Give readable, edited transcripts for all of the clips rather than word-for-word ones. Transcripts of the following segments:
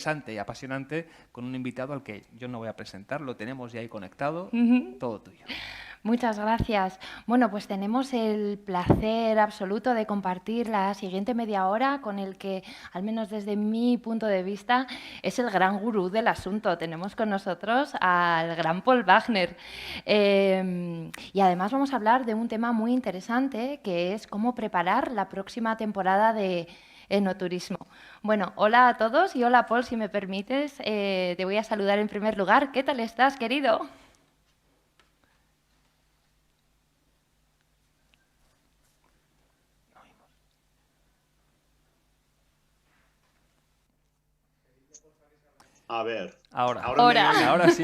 interesante y apasionante con un invitado al que yo no voy a presentar, lo tenemos ya ahí conectado, todo tuyo. Muchas gracias. Bueno, pues tenemos el placer absoluto de compartir la siguiente media hora con el que, al menos desde mi punto de vista, es el gran gurú del asunto. Tenemos con nosotros al gran Paul Wagner. Y además vamos a hablar de un tema muy interesante, que es cómo preparar la próxima temporada de enoturismo. Bueno, hola a todos y hola Paul, si me permites, te voy a saludar en primer lugar. ¿Qué tal estás, querido? A ver, ahora sí.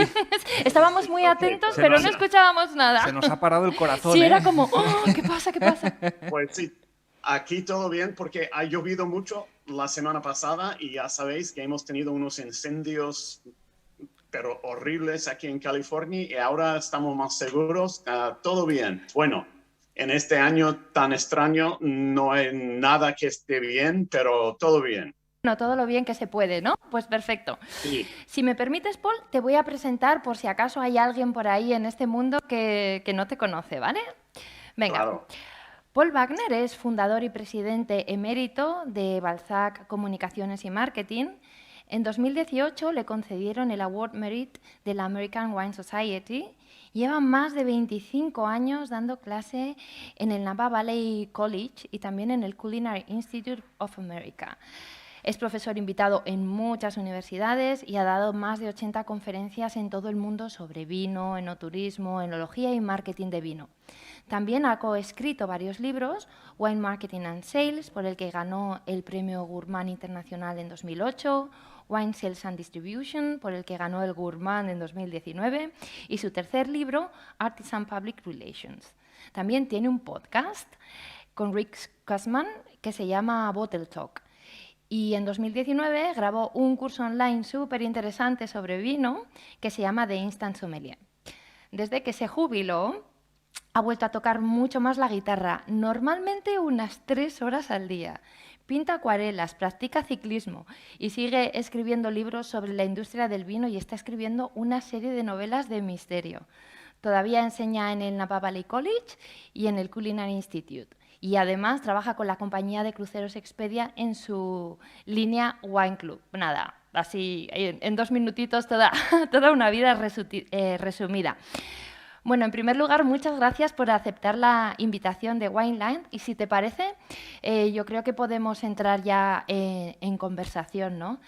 Estábamos muy atentos, pues pero no escuchábamos nada. Se nos ha parado el corazón. Sí, era como, oh, ¿qué pasa? ¿Qué pasa? Pues sí, aquí todo bien porque ha llovido mucho la semana pasada y ya sabéis que hemos tenido unos incendios pero horribles aquí en California y ahora estamos más seguros. Todo bien. Bueno, en este año tan extraño no hay nada que esté bien, pero todo bien. Bueno, todo lo bien que se puede, ¿no? Pues perfecto. Sí. Si me permites, Paul, te voy a presentar por si acaso hay alguien por ahí en este mundo que no te conoce, ¿vale? Venga. Claro. Paul Wagner es fundador y presidente emérito de Balzac Comunicaciones y Marketing. En 2018 le concedieron el Award Merit de la American Wine Society. Lleva más de 25 años dando clase en el Napa Valley College y también en el Culinary Institute of America. Es profesor invitado en muchas universidades y ha dado más de 80 conferencias en todo el mundo sobre vino, enoturismo, enología y marketing de vino. También ha coescrito varios libros, Wine Marketing and Sales, por el que ganó el Premio Gourmand Internacional en 2008, Wine Sales and Distribution, por el que ganó el Gourmand en 2019, y su tercer libro, Artisan Public Relations. También tiene un podcast con Rick Kussman que se llama Bottle Talk. Y en 2019 grabó un curso online súper interesante sobre vino que se llama The Instant Sommelier. Desde que se jubiló, ha vuelto a tocar mucho más la guitarra, normalmente unas 3 horas al día. Pinta acuarelas, practica ciclismo y sigue escribiendo libros sobre la industria del vino y está escribiendo una serie de novelas de misterio. Todavía enseña en el Napa Valley College y en el Culinary Institute. Y además trabaja con la compañía de cruceros Expedia en su línea Wine Club. Nada, así en 2 minutitos toda una vida resumida. Bueno, en primer lugar, muchas gracias por aceptar la invitación de Wineland y si te parece, yo creo que podemos entrar ya en conversación, ¿no?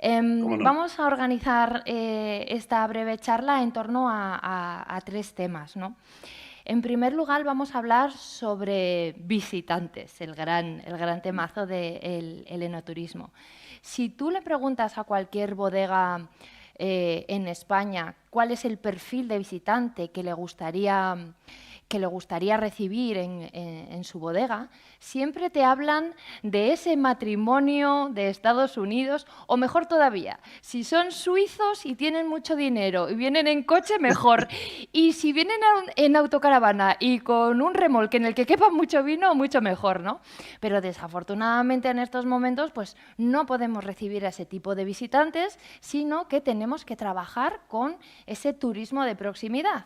¿Cómo no? Vamos a organizar esta breve charla en torno a 3 temas, ¿no? En primer lugar, vamos a hablar sobre visitantes, el gran temazo del enoturismo. Si tú le preguntas a cualquier bodega en España cuál es el perfil de visitante que le gustaría recibir en su bodega, siempre te hablan de ese matrimonio de Estados Unidos, o mejor todavía, si son suizos y tienen mucho dinero y vienen en coche, mejor. Y si vienen en autocaravana y con un remolque en el que quepa mucho vino, mucho mejor, ¿no? Pero desafortunadamente en estos momentos pues no podemos recibir a ese tipo de visitantes, sino que tenemos que trabajar con ese turismo de proximidad.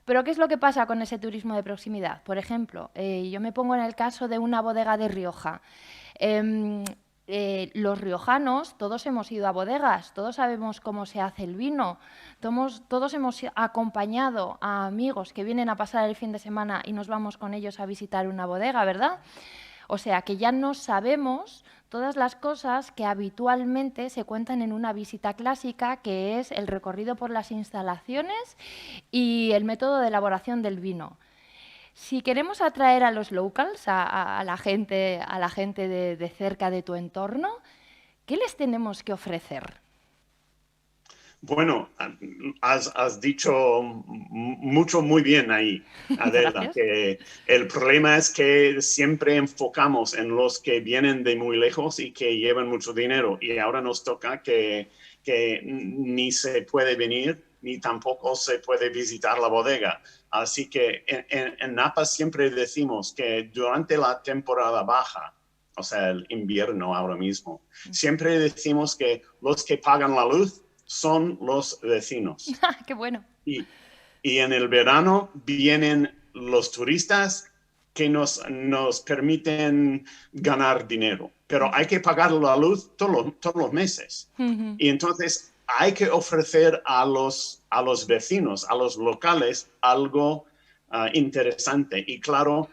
Pero ¿qué es lo que pasa con ese turismo de proximidad? Por ejemplo, yo me pongo en el caso de una bodega de Rioja. Los riojanos, todos hemos ido a bodegas, todos sabemos cómo se hace el vino, todos hemos acompañado a amigos que vienen a pasar el fin de semana y nos vamos con ellos a visitar una bodega, ¿verdad? O sea, que ya no sabemos todas las cosas que habitualmente se cuentan en una visita clásica, que es el recorrido por las instalaciones y el método de elaboración del vino. Si queremos atraer a los locals, a la gente de cerca de tu entorno, ¿qué les tenemos que ofrecer? Bueno, has dicho mucho muy bien ahí, Adela, que el problema es que siempre enfocamos en los que vienen de muy lejos y que llevan mucho dinero y ahora nos toca que ni se puede venir ni tampoco se puede visitar la bodega. Así que en Napa siempre decimos que durante la temporada baja o sea, el invierno ahora mismo. Siempre decimos que los que pagan la luz son los vecinos. ¡Qué bueno! Y en el verano vienen los turistas que nos permiten ganar dinero. Pero hay que pagar la luz todos los meses. Y entonces hay que ofrecer a los vecinos, a los locales, algo interesante. Y claro,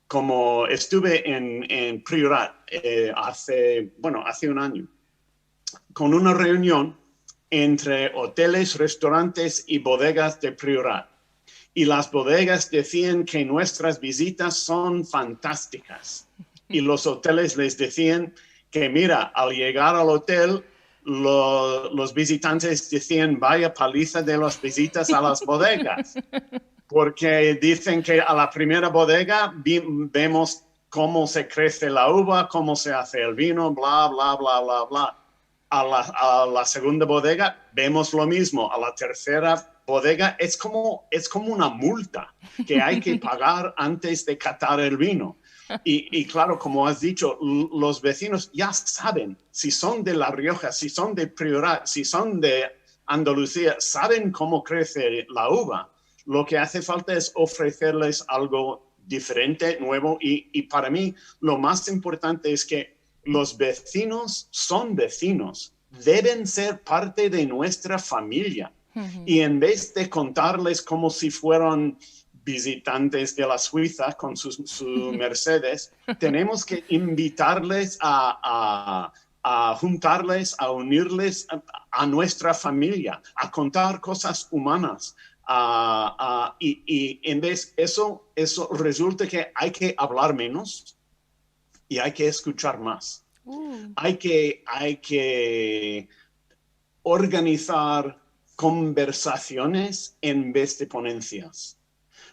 como estuve en Priorat hace un año, con una reunión entre hoteles, restaurantes y bodegas de Priorat. Y las bodegas decían que nuestras visitas son fantásticas. Y los hoteles les decían que, mira, al llegar al hotel, los visitantes decían, vaya paliza de las visitas a las bodegas. Porque dicen que a la primera bodega vemos cómo se crece la uva, cómo se hace el vino, bla, bla, bla, bla, bla. A la segunda bodega vemos lo mismo. A la tercera bodega es como una multa que hay que pagar antes de catar el vino. Y claro, como has dicho, los vecinos ya saben, si son de La Rioja, si son de Priorat, si son de Andalucía, saben cómo crece la uva. Lo que hace falta es ofrecerles algo diferente, nuevo, y para mí lo más importante es que los vecinos son vecinos, deben ser parte de nuestra familia. Y en vez de contarles como si fueran visitantes de la Suiza con su Mercedes, tenemos que invitarles a juntarles, a unirles a nuestra familia, a contar cosas humanas. Y en vez eso resulta que hay que hablar menos y hay que escuchar más. Hay que organizar conversaciones en vez de ponencias.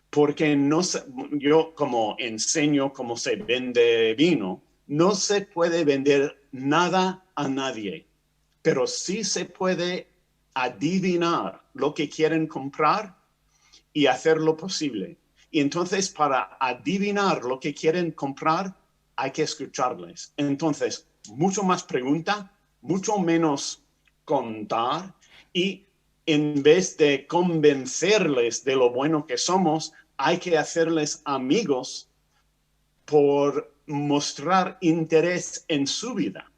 Porque yo como enseño cómo se vende vino, no se puede vender nada a nadie, pero sí se puede adivinar lo que quieren comprar y hacer lo posible. Y entonces para adivinar lo que quieren comprar, hay que escucharles. Entonces, mucho más pregunta, mucho menos contar, y en vez de convencerles de lo bueno que somos, hay que hacerles amigos por mostrar interés en su vida.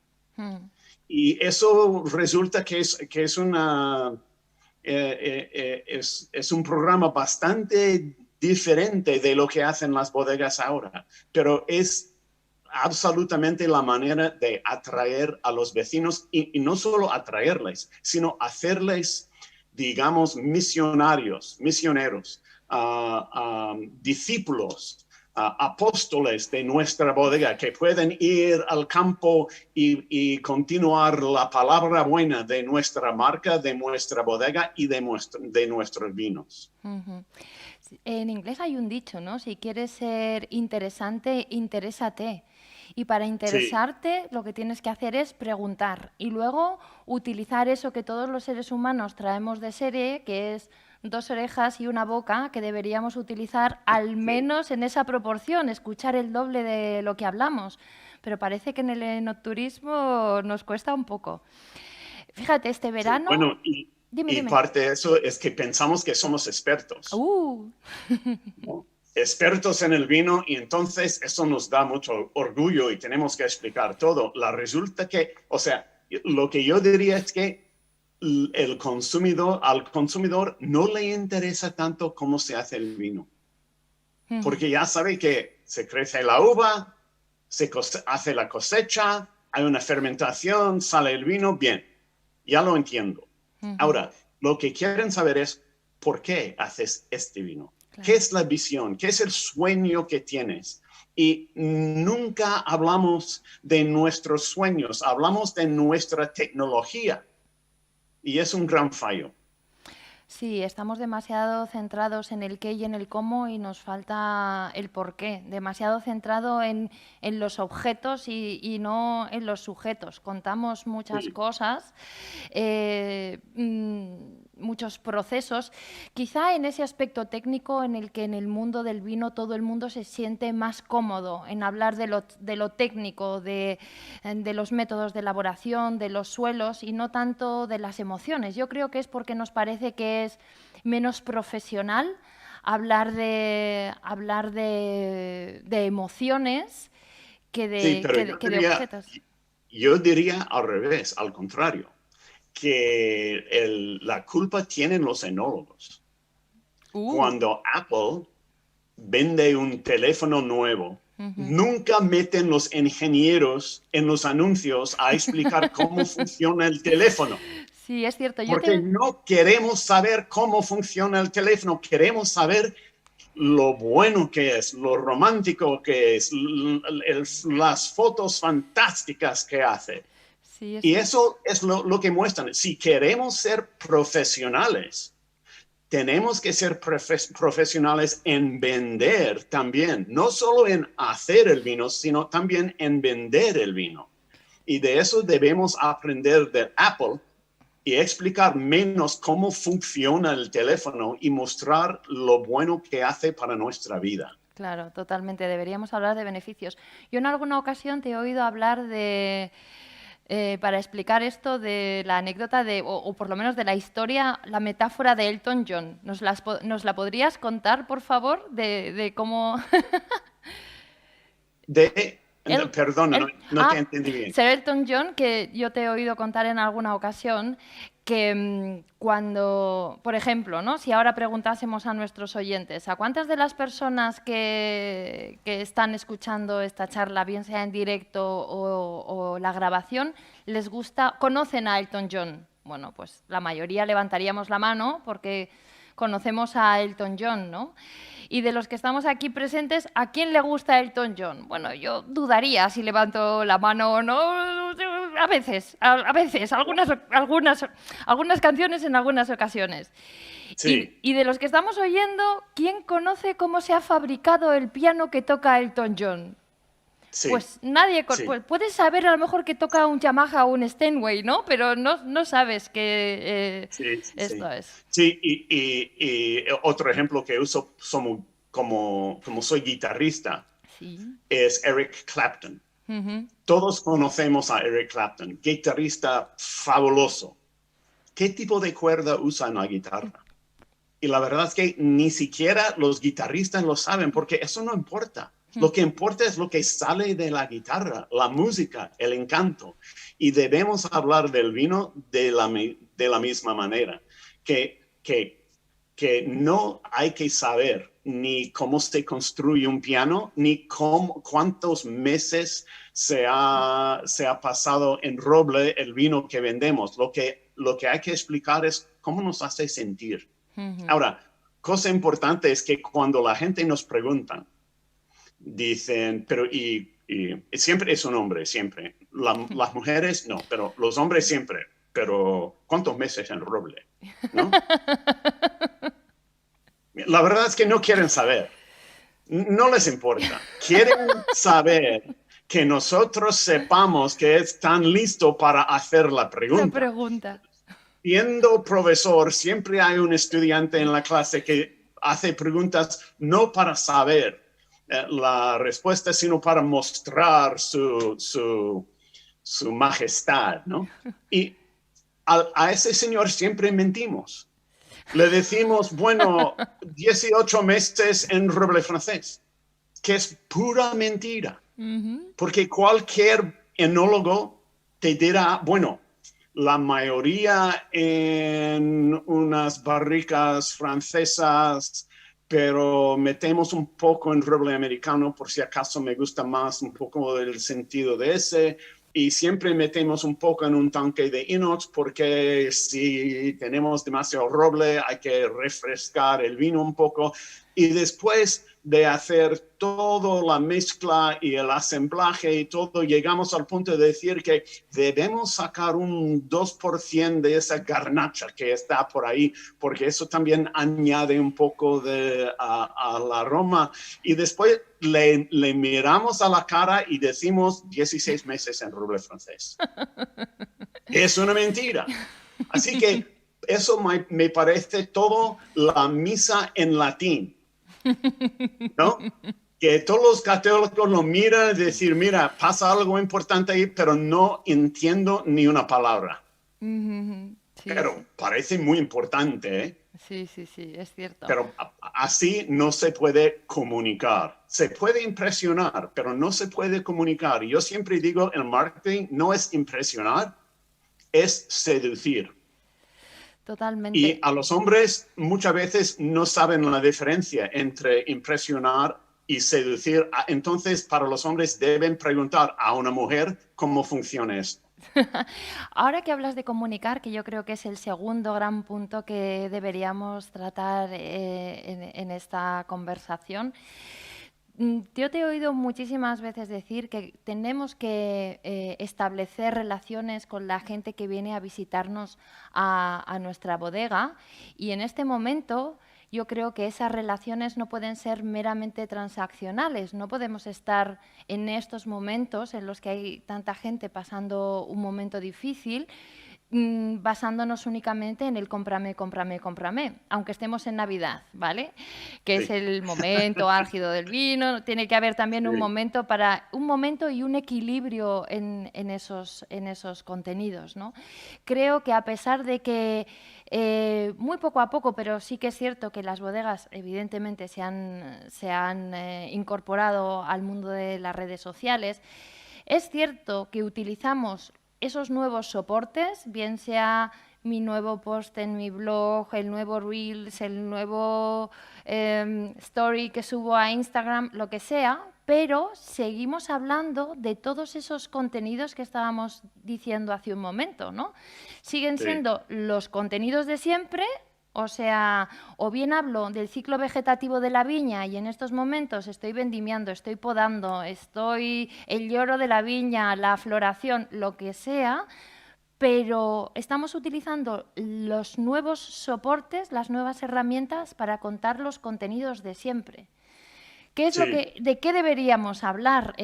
Y eso resulta que es un programa bastante diferente de lo que hacen las bodegas ahora, pero es absolutamente la manera de atraer a los vecinos y no solo atraerles, sino hacerles, digamos, misioneros, discípulos, apóstoles de nuestra bodega que pueden ir al campo y continuar la palabra buena de nuestra marca, de nuestra bodega y de nuestros vinos. En inglés hay un dicho, ¿no? Si quieres ser interesante, interésate. Y para interesarte, lo que tienes que hacer es preguntar y luego utilizar eso que todos los seres humanos traemos de serie, que es 2 orejas y una boca, que deberíamos utilizar al menos en esa proporción, escuchar el doble de lo que hablamos. Pero parece que en el enoturismo nos cuesta un poco. Fíjate, este verano... Bueno, Dime. Parte de eso es que pensamos que somos expertos. ¿No? Expertos en el vino, y entonces eso nos da mucho orgullo y tenemos que explicar todo. Resulta que, lo que yo diría es que al consumidor no le interesa tanto cómo se hace el vino. Porque ya sabe que se crece la uva, se hace la cosecha, hay una fermentación, sale el vino, bien, ya lo entiendo. Ahora, lo que quieren saber es por qué haces este vino. Claro. ¿Qué es la visión? ¿Qué es el sueño que tienes? Y nunca hablamos de nuestros sueños, hablamos de nuestra tecnología. Y es un gran fallo. Sí, estamos demasiado centrados en el qué y en el cómo y nos falta el por qué. Demasiado centrado en los objetos y no en los sujetos. Contamos muchas cosas. muchos procesos. Quizá en ese aspecto técnico en el que en el mundo del vino todo el mundo se siente más cómodo en hablar de lo técnico, de los métodos de elaboración, de los suelos y no tanto de las emociones. Yo creo que es porque nos parece que es menos profesional hablar de emociones que de objetos. Yo diría al revés, al contrario, que la culpa tienen los enólogos. Cuando Apple vende un teléfono nuevo, nunca meten los ingenieros en los anuncios a explicar cómo funciona el teléfono. Sí, es cierto. Porque no queremos saber cómo funciona el teléfono, queremos saber lo bueno que es, lo romántico que es, las fotos fantásticas que hace. Sí, y eso es lo que muestran. Si queremos ser profesionales, tenemos que ser profesionales en vender también, no solo en hacer el vino, sino también en vender el vino. Y de eso debemos aprender de Apple y explicar menos cómo funciona el teléfono y mostrar lo bueno que hace para nuestra vida. Claro, totalmente. Deberíamos hablar de beneficios. Yo en alguna ocasión te he oído hablar para explicar esto de la anécdota o por lo menos de la historia, la metáfora de Elton John. ¿Nos la podrías contar, por favor, de cómo...? Perdona, no te entendí bien. Sir Elton John, que yo te he oído contar en alguna ocasión, que cuando, por ejemplo, ¿no? Si ahora preguntásemos a nuestros oyentes, ¿a cuántas de las personas que están escuchando esta charla, bien sea en directo o la grabación, les gusta, conocen a Elton John? Bueno, pues la mayoría levantaríamos la mano porque conocemos a Elton John, ¿no? Y de los que estamos aquí presentes, ¿a quién le gusta Elton John? Bueno, yo dudaría si levanto la mano o no. A veces, algunas canciones en algunas ocasiones. Sí. Y de los que estamos oyendo, ¿quién conoce cómo se ha fabricado el piano que toca Elton John? Sí. Pues nadie. Sí. Pues puedes saber a lo mejor que toca un Yamaha o un Steinway, ¿no? Pero no sabes que esto es. Sí, y otro ejemplo que uso como soy guitarrista es Eric Clapton. Todos conocemos a Eric Clapton, guitarrista fabuloso. ¿Qué tipo de cuerda usa en la guitarra? Y la verdad es que ni siquiera los guitarristas lo saben, porque eso no importa. Lo que importa es lo que sale de la guitarra, la música, el encanto. Y debemos hablar del vino de la misma manera, que no hay que saber ni cómo se construye un piano, ni cuántos meses se ha pasado en roble el vino que vendemos. Lo que hay que explicar es cómo nos hace sentir. Ahora, cosa importante es que cuando la gente nos pregunta, dicen, pero y siempre es un hombre, siempre. Las mujeres no, pero los hombres siempre. Pero ¿cuántos meses en roble? ¿No? La verdad es que no quieren saber. No les importa. Quieren saber que nosotros sepamos que es tan listo para hacer la pregunta. Siendo profesor, siempre hay un estudiante en la clase que hace preguntas no para saber la respuesta, sino para mostrar su majestad, ¿no? Y a ese señor siempre mentimos. Le decimos, bueno, 18 meses en roble francés, que es pura mentira. Porque cualquier enólogo te dirá, bueno, la mayoría en unas barricas francesas, pero metemos un poco en roble americano, por si acaso me gusta más un poco del sentido de ese. Y siempre metemos un poco en un tanque de inox porque si tenemos demasiado roble hay que refrescar el vino un poco. Y después de hacer toda la mezcla y el asemblaje y todo, llegamos al punto de decir que debemos sacar un 2% de esa garnacha que está por ahí, porque eso también añade un poco al aroma. Y después le miramos a la cara y decimos 16 meses en roble francés. Es una mentira. Así que eso me parece todo la misa en latín, ¿no? Que todos los católicos lo miran y decir, mira, pasa algo importante ahí, pero no entiendo ni una palabra. Sí, Pero parece muy importante, ¿eh? Sí, es cierto. Pero así no se puede comunicar. Se puede impresionar, pero no se puede comunicar. Yo siempre digo, el marketing no es impresionar, es seducir. Totalmente. Y a los hombres muchas veces no saben la diferencia entre impresionar y seducir. Entonces, para los hombres deben preguntar a una mujer cómo funciona esto. Ahora que hablas de comunicar, que yo creo que es el segundo gran punto que deberíamos tratar en esta conversación, yo te he oído muchísimas veces decir que tenemos que establecer relaciones con la gente que viene a visitarnos a nuestra bodega, y en este momento yo creo que esas relaciones no pueden ser meramente transaccionales. No podemos estar en estos momentos en los que hay tanta gente pasando un momento difícil basándonos únicamente en el cómprame, cómprame, cómprame, aunque estemos en Navidad, ¿vale? Que Sí. es el momento álgido del vino. Tiene que haber también Sí. un momento y un equilibrio en esos contenidos, ¿no? Creo que a pesar de que muy poco a poco, pero sí que es cierto que las bodegas evidentemente se han incorporado al mundo de las redes sociales, es cierto que utilizamos esos nuevos soportes, bien sea mi nuevo post en mi blog, el nuevo Reels, el nuevo Story que subo a Instagram, lo que sea, pero seguimos hablando de todos esos contenidos que estábamos diciendo hace un momento, ¿no? Siguen siendo los contenidos de siempre. O sea, o bien hablo del ciclo vegetativo de la viña y en estos momentos estoy vendimiando, estoy podando, estoy el lloro de la viña, la floración, lo que sea, pero estamos utilizando los nuevos soportes, las nuevas herramientas para contar los contenidos de siempre. ¿Qué es de qué deberíamos hablar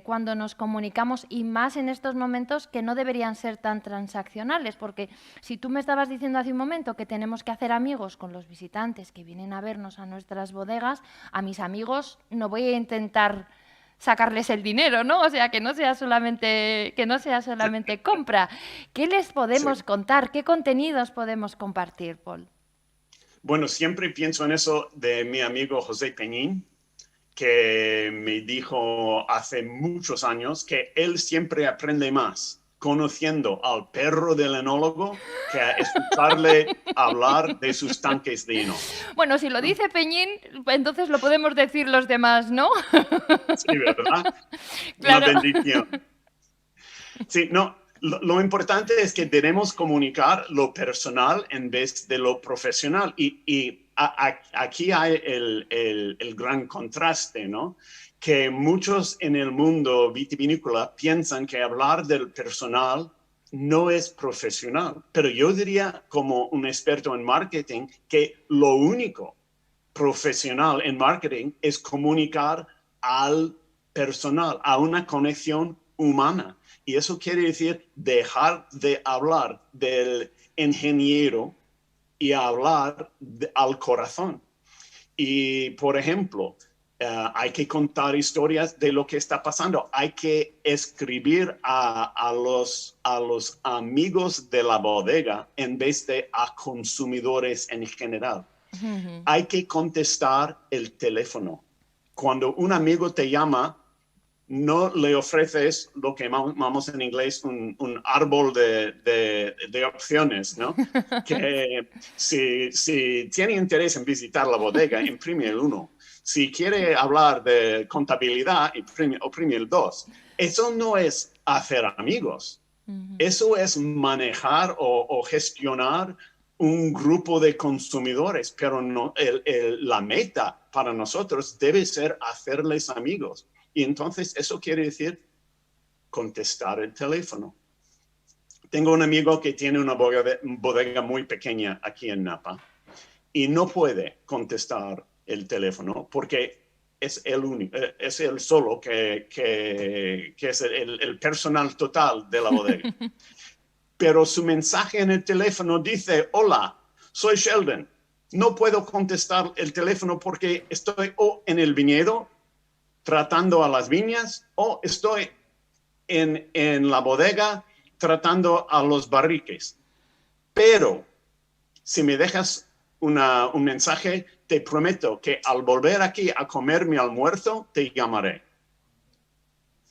cuando nos comunicamos, y más en estos momentos que no deberían ser tan transaccionales? Porque si tú me estabas diciendo hace un momento que tenemos que hacer amigos con los visitantes que vienen a vernos a nuestras bodegas, a mis amigos no voy a intentar sacarles el dinero, ¿no? O sea, que no sea solamente compra. ¿Qué les podemos contar? ¿Qué contenidos podemos compartir, Paul? Bueno, siempre pienso en eso de mi amigo José Peñín, que me dijo hace muchos años que él siempre aprende más conociendo al perro del enólogo que a escucharle hablar de sus tanques de hino. Bueno, si lo dice Peñín, entonces lo podemos decir los demás, ¿no? Sí, ¿verdad? Claro. Una bendición. Sí, no, lo importante es que debemos comunicar lo personal en vez de lo profesional. Y aquí hay el gran contraste, ¿no? Que muchos en el mundo vitivinícola piensan que hablar del personal no es profesional. Pero yo diría, como un experto en marketing, que lo único profesional en marketing es comunicar al personal, a una conexión humana. Y eso quiere decir dejar de hablar del ingeniero y hablar al corazón. Y, por ejemplo, hay que contar historias de lo que está pasando. Hay que escribir a los amigos de la bodega en vez de a consumidores en general. Uh-huh. Hay que contestar el teléfono. Cuando un amigo te llama, no le ofreces lo que llamamos en inglés un árbol de opciones, ¿no? Que si tiene interés en visitar la bodega, imprime el 1. Si quiere hablar de contabilidad, oprime el 2. Eso no es hacer amigos. Uh-huh. Eso es manejar o gestionar un grupo de consumidores, pero no, la meta para nosotros debe ser hacerles amigos. Y entonces eso quiere decir contestar el teléfono. Tengo un amigo que tiene una bodega muy pequeña aquí en Napa y no puede contestar el teléfono porque es el único, es el solo que es el personal total de la bodega. pero su mensaje en el teléfono dice, hola, soy Sheldon. No puedo contestar el teléfono porque estoy o en el viñedo tratando a las viñas o estoy en la bodega tratando a los barriques. Pero si me dejas un mensaje, te prometo que al volver aquí a comer mi almuerzo, te llamaré.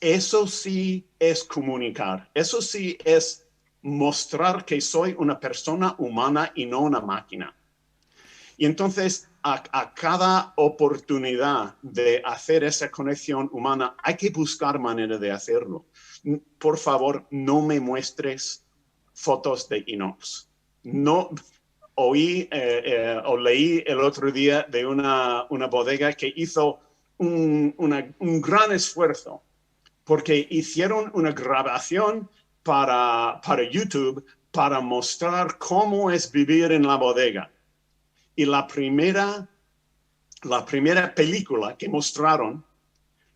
Eso sí es comunicar. Eso sí es mostrar que soy una persona humana y no una máquina. Y entonces, a cada oportunidad de hacer esa conexión humana, hay que buscar manera de hacerlo. Por favor, no me muestres fotos de inox. No, oí o leí el otro día de una bodega que hizo un gran esfuerzo porque hicieron una grabación para YouTube para mostrar cómo es vivir en la bodega. Y la primera película que mostraron,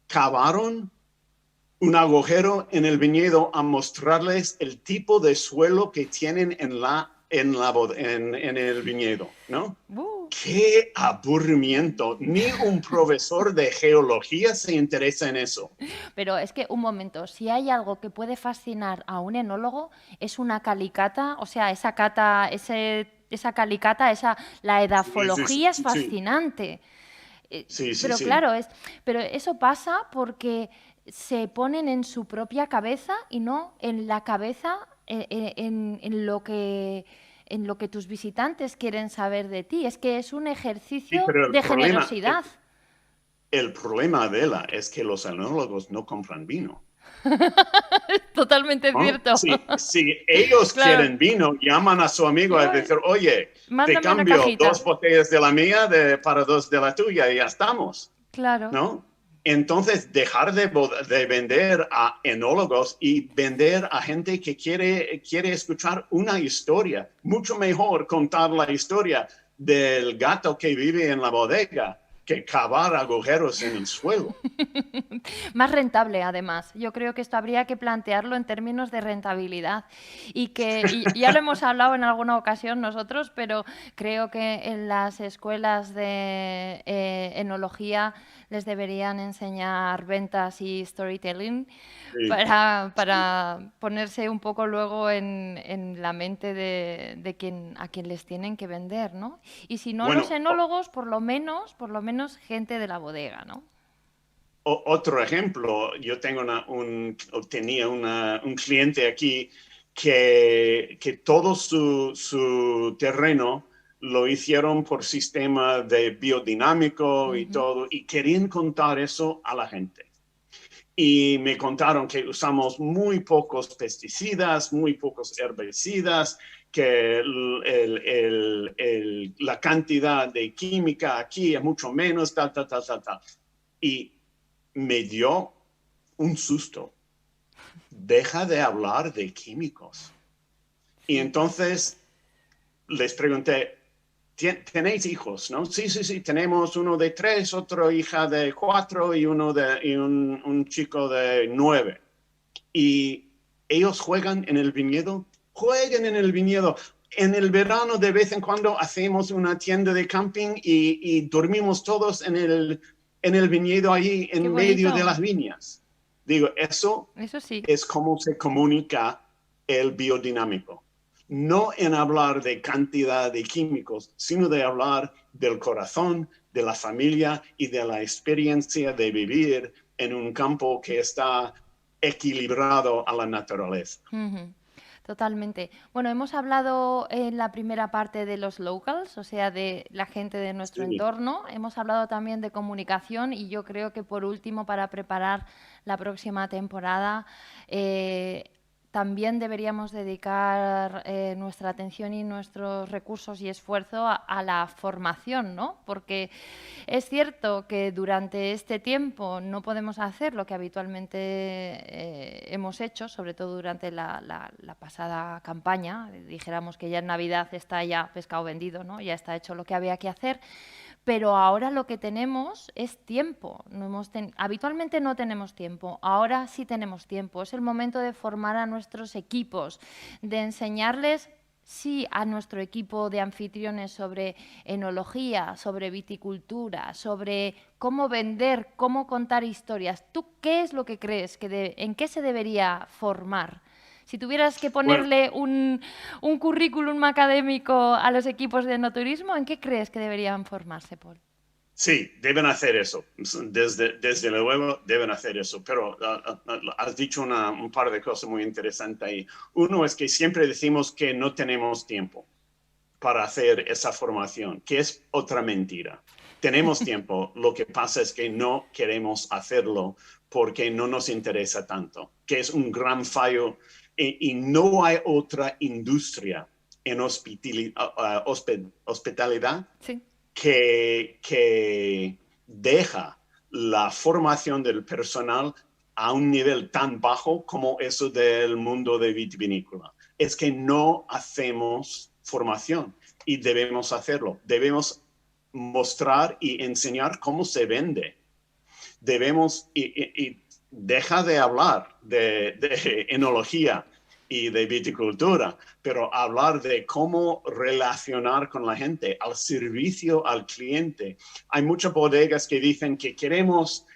cavaron un agujero en el viñedo a mostrarles el tipo de suelo que tienen en el viñedo, ¿no? ¡Qué aburrimiento! Ni un profesor de geología se interesa en eso. Pero es que, un momento, si hay algo que puede fascinar a un enólogo, es una calicata, o sea, esa calicata, la edafología es fascinante. Pero claro, pero eso pasa porque se ponen en su propia cabeza y no en la cabeza, en lo que tus visitantes quieren saber de ti. Es que es un ejercicio de generosidad. El problema, Adela, es que los enólogos no compran vino. Totalmente cierto. Si ellos quieren vino, llaman a su amigo a decir, oye, te cambio 2 botellas de la mía para 2 de la tuya y ya estamos. Claro. ¿No? Entonces, dejar de vender a enólogos y vender a gente que quiere escuchar una historia. Mucho mejor contar la historia del gato que vive en la bodega que cavar agujeros en el suelo. Más rentable, además. Yo creo que esto habría que plantearlo en términos de rentabilidad. Y ya lo hemos hablado en alguna ocasión nosotros, pero creo que en las escuelas de enología les deberían enseñar ventas y storytelling para ponerse un poco luego en la mente de a quien les tienen que vender, ¿no? Y si no los enólogos, por lo menos gente de la bodega, ¿no? Otro ejemplo, yo tenía un cliente aquí que todo su terreno lo hicieron por sistema de biodinámico y todo, y querían contar eso a la gente. Y me contaron que usamos muy pocos pesticidas, muy pocos herbicidas, que la cantidad de química aquí es mucho menos, tal. Y me dio un susto. Deja de hablar de químicos. Y entonces les pregunté, ¿tenéis hijos? ¿No? Sí, tenemos uno de 3, otra hija de 4 y un chico de 9. ¿Y ellos juegan en el viñedo? Juegan en el viñedo. En el verano de vez en cuando hacemos una tienda de camping y dormimos todos en el viñedo ahí en medio de las viñas. Digo, eso sí. Es como se comunica el biodinámico. No en hablar de cantidad de químicos, sino de hablar del corazón, de la familia y de la experiencia de vivir en un campo que está equilibrado a la naturaleza. Totalmente. Bueno, hemos hablado en la primera parte de los locals, o sea, de la gente de nuestro entorno. Hemos hablado también de comunicación y yo creo que por último, para preparar la próxima temporada, también deberíamos dedicar nuestra atención y nuestros recursos y esfuerzo a la formación, ¿no? Porque es cierto que durante este tiempo no podemos hacer lo que habitualmente hemos hecho, sobre todo durante la pasada campaña. Dijéramos que ya en Navidad está ya pescado vendido, ¿no? Ya está hecho lo que había que hacer. pero ahora lo que tenemos es tiempo. Habitualmente no tenemos tiempo, ahora sí tenemos tiempo. Es el momento de formar a nuestros equipos, de enseñarles, sí, a nuestro equipo de anfitriones sobre enología, sobre viticultura, sobre cómo vender, cómo contar historias. ¿Tú qué es lo que crees? ¿En qué se debería formar? Si tuvieras que ponerle un currículum académico a los equipos de enoturismo, ¿en qué crees que deberían formarse, Paul? Sí, deben hacer eso. Desde luego deben hacer eso. Pero has dicho un par de cosas muy interesantes ahí. Uno es que siempre decimos que no tenemos tiempo para hacer esa formación, que es otra mentira. Tenemos tiempo, lo que pasa es que no queremos hacerlo porque no nos interesa tanto, que es un gran fallo y no hay otra industria en hospitalidad Sí. que deja la formación del personal a un nivel tan bajo como eso del mundo de vitivinícola. Es que no hacemos formación y debemos hacerlo. Debemos mostrar y enseñar cómo se vende. Debemos, y deja de hablar de enología y de viticultura, pero hablar de cómo relacionar con la gente, al servicio al cliente. Hay muchas bodegas que dicen que queremos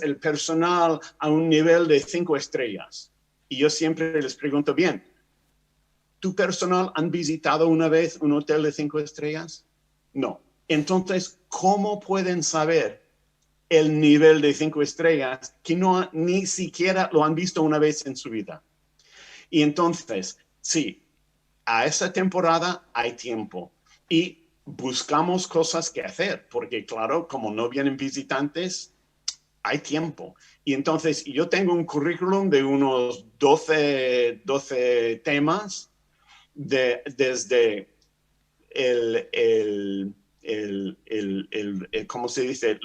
el personal a un nivel de 5 estrellas. Y yo siempre les pregunto, bien, ¿tu personal han visitado una vez un hotel de 5 estrellas? No. Entonces, ¿cómo pueden saber el nivel de 5 estrellas que ni siquiera lo han visto una vez en su vida? Y entonces, sí, a esa temporada hay tiempo y buscamos cosas que hacer, porque claro, como no vienen visitantes, hay tiempo. Y entonces yo tengo un currículum de unos 12 temas, desde ¿cómo se dice?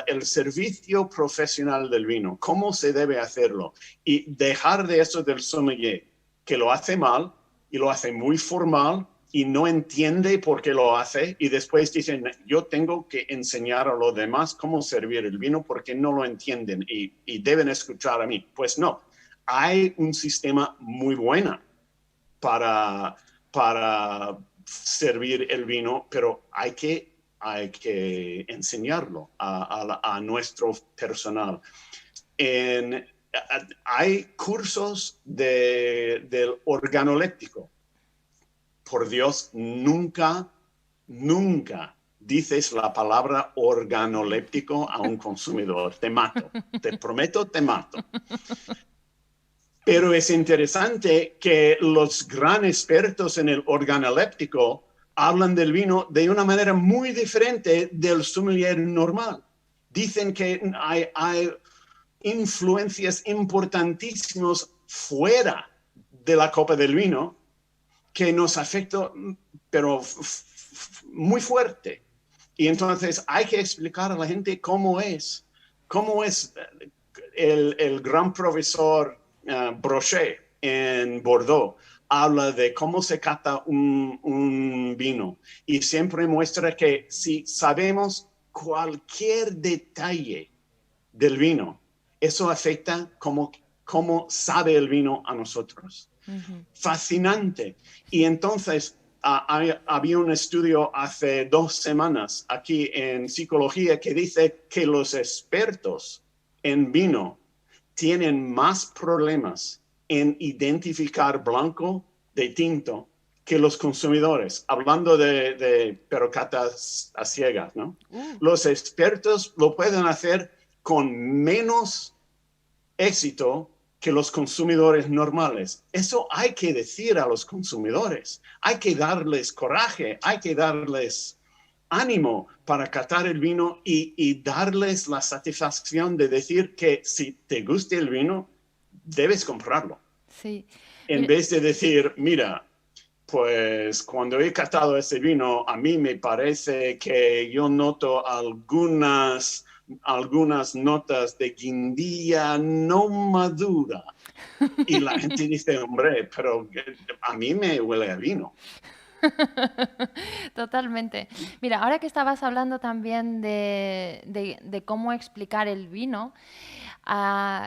El servicio profesional del vino, cómo se debe hacerlo y dejar de eso del sommelier, que lo hace mal y lo hace muy formal y no entiende por qué lo hace y después dicen, yo tengo que enseñar a los demás cómo servir el vino porque no lo entienden y deben escuchar a mí. Pues no, hay un sistema muy bueno para servir el vino, pero hay que enseñarlo a nuestro personal. Hay cursos del organoléptico. Por Dios, nunca dices la palabra organoléptico a un consumidor. Te mato. Te prometo, te mato. Pero es interesante que los gran expertos en el organoléptico hablan del vino de una manera muy diferente del sommelier normal. Dicen que hay influencias importantísimas fuera de la copa del vino que nos afectan, pero muy fuerte. Y entonces hay que explicar a la gente cómo es el gran profesor Brochet en Bordeaux habla de cómo se cata un vino y siempre muestra que si sabemos cualquier detalle del vino, eso afecta cómo sabe el vino a nosotros. Uh-huh. Fascinante. Y entonces había un estudio hace 2 semanas aquí en psicología que dice que los expertos en vino tienen más problemas en identificar blanco de tinto que los consumidores, hablando pero catas a ciegas, ¿no? Los expertos lo pueden hacer con menos éxito que los consumidores normales. Eso hay que decir a los consumidores. Hay que darles coraje, hay que darles ánimo para catar el vino y darles la satisfacción de decir que si te gusta el vino, debes comprarlo. Sí. En vez de decir, mira, pues cuando he catado ese vino, a mí me parece que yo noto algunas notas de guindilla no madura. Y la gente dice, hombre, pero a mí me huele a vino. Totalmente. Mira, ahora que estabas hablando también de cómo explicar el vino,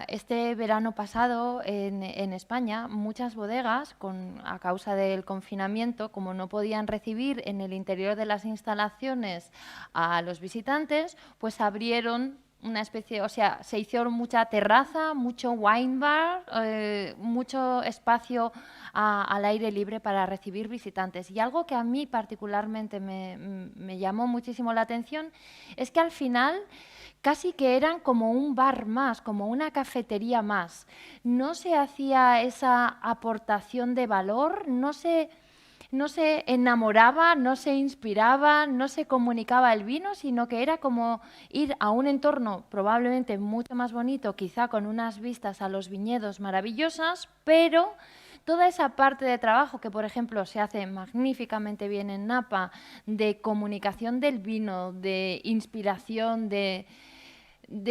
este verano pasado en España, muchas bodegas, a causa del confinamiento, como no podían recibir en el interior de las instalaciones a los visitantes, pues abrieron una especie, o sea, se hicieron mucha terraza, mucho wine bar, mucho espacio al aire libre para recibir visitantes. Y algo que a mí particularmente me llamó muchísimo la atención es que al final casi que eran como un bar más, como una cafetería más. No se hacía esa aportación de valor, no se enamoraba, no se inspiraba, no se comunicaba el vino, sino que era como ir a un entorno probablemente mucho más bonito, quizá con unas vistas a los viñedos maravillosas, pero toda esa parte de trabajo que, por ejemplo, se hace magníficamente bien en Napa, de comunicación del vino, de inspiración, de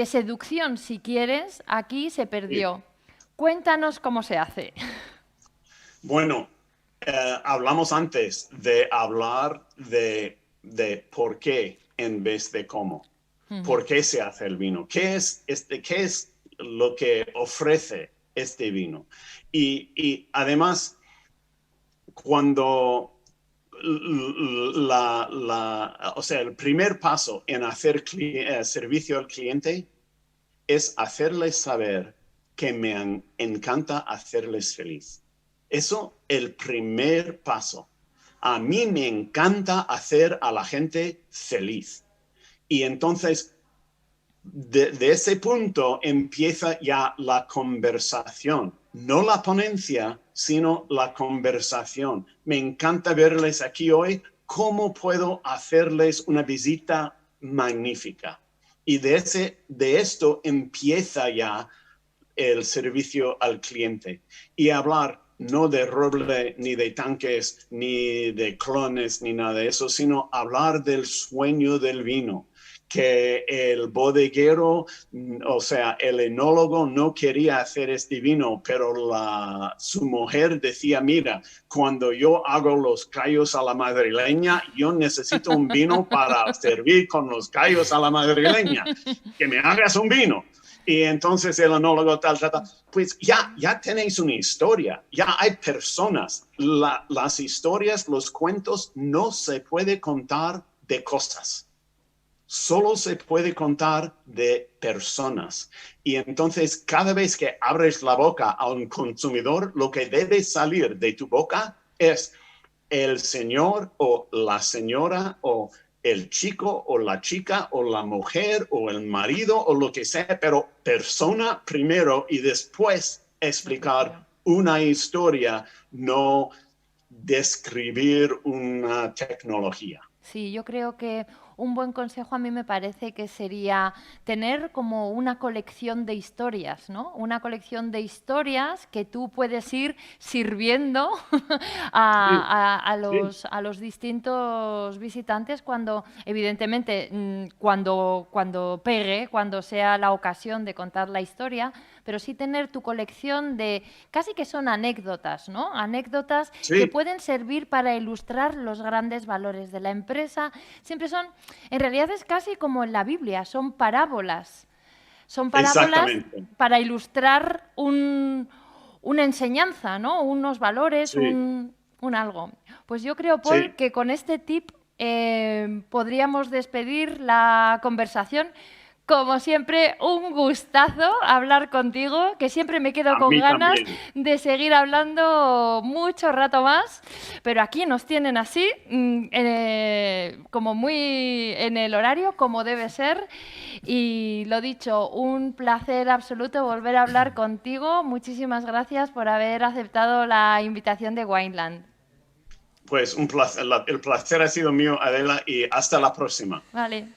seducción, si quieres, aquí se perdió. Cuéntanos cómo se hace. Bueno, hablamos antes de hablar de por qué en vez de cómo. ¿Por qué se hace el vino? ¿Qué es lo que ofrece este vino? Y además, cuando o sea, el primer paso en hacer servicio al cliente es hacerles saber que me encanta hacerles feliz. Eso es el primer paso. A mí me encanta hacer a la gente feliz. Y entonces, de ese punto empieza ya la conversación. No la ponencia, sino la conversación. Me encanta verles aquí hoy. ¿Cómo puedo hacerles una visita magnífica? Y de esto empieza ya el servicio al cliente. Y hablar no de roble, ni de tanques, ni de clones, ni nada de eso, sino hablar del sueño del vino. Que el bodeguero, o sea, el enólogo no quería hacer este vino, pero su mujer decía, mira, cuando yo hago los callos a la madrileña, yo necesito un vino para servir con los callos a la madrileña. Que me hagas un vino. Y entonces el enólogo pues ya tenéis una historia, ya hay personas. Las historias, los cuentos, no se puede contar de cosas. Solo se puede contar de personas. Y entonces, cada vez que abres la boca a un consumidor, lo que debe salir de tu boca es el señor o la señora o el chico o la chica o la mujer o el marido o lo que sea, pero persona primero y después explicar una historia, no describir una tecnología. Sí, yo creo que un buen consejo a mí me parece que sería tener como una colección de historias, ¿no? Una colección de historias que tú puedes ir sirviendo a los distintos visitantes cuando, evidentemente, cuando pegue, cuando sea la ocasión de contar la historia, pero sí tener tu colección de, casi que son anécdotas, ¿no? Anécdotas que pueden servir para ilustrar los grandes valores de la empresa. Siempre son, en realidad es casi como en la Biblia, son parábolas. Son parábolas para ilustrar una enseñanza, ¿no? Unos valores, un algo. Pues yo creo, Paul, que con este tip podríamos despedir la conversación. Como siempre, un gustazo hablar contigo, que siempre me quedo con ganas de seguir hablando mucho rato más, pero aquí nos tienen así, como muy en el horario, como debe ser. Y lo dicho, un placer absoluto volver a hablar contigo. Muchísimas gracias por haber aceptado la invitación de Wineland. Pues un placer, el placer ha sido mío, Adela, y hasta la próxima. Vale.